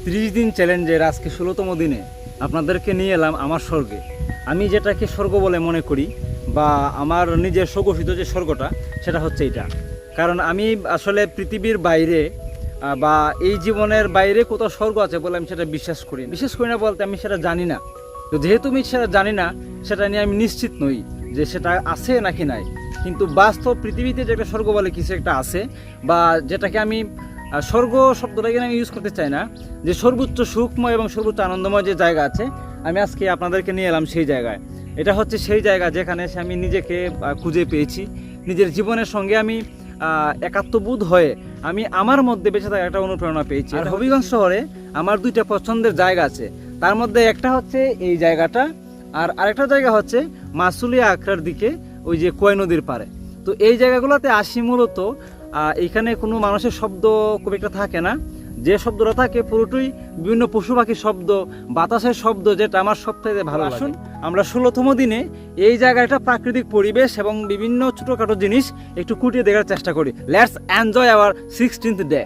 30 দিন চ্যালেঞ্জের আজকে 16তম দিনে আপনাদেরকে নিয়ে এলাম আমার স্বর্গে। আমি যেটাকে স্বর্গ বলে মনে করি বা আমার নিজের স্বঘোষিত যে স্বর্গটা সেটা হচ্ছে এটা। কারণ আমি আসলে পৃথিবীর বাইরে বা এই জীবনের বাইরে কোথাও স্বর্গ আছে বলে আমি সেটা বিশ্বাস করি না বলতে আমি সেটা জানি না। তো যেহেতু আমি সেটা জানি না, সেটা নিয়ে আমি নিশ্চিত নই যে সেটা আছে নাকি নাই। কিন্তু বাস্তব পৃথিবীতে যে একটা স্বর্গ বলে কিছু একটা আছে, বা যেটাকে আমি স্বর্গ শব্দটাকে আমি ইউজ করতে চাই না, যে সর্বোচ্চ সুখময় এবং সর্বোচ্চ আনন্দময় যে জায়গা আছে, আমি আজকে আপনাদেরকে নিয়ে এলাম সেই জায়গায়। এটা হচ্ছে সেই জায়গা যেখানে আমি নিজেকে খুঁজে পেয়েছি। নিজের জীবনের সঙ্গে আমি একাত্মবোধ হয়ে আমি আমার মধ্যে বেঁচে থাকার একটা অনুপ্রেরণা পেয়েছি। আর হবিগঞ্জ শহরে আমার দুইটা পছন্দের জায়গা আছে, তার মধ্যে একটা হচ্ছে এই জায়গাটা, আর আরেকটা জায়গা হচ্ছে মাসুলিয়া আখড়ার দিকে, ওই যে কোয় নদীর পাড়ে। তো এই জায়গাগুলোতে আসি মূলত এখানে কোনো মানুষের শব্দ খুব একটা থাকে না। যে শব্দটা থাকে পুরোটাই বিভিন্ন পশু পাখির শব্দ, বাতাসের শব্দ, যেটা আমার সবথেকে ভালো লাগে। আমরা 16তম দিনে এই জায়গাটা প্রাকৃতিক পরিবেশ এবং বিভিন্ন ছোটোখাটো জিনিস একটু কুটিয়ে দেখার চেষ্টা করি। Let's enjoy our 16th day.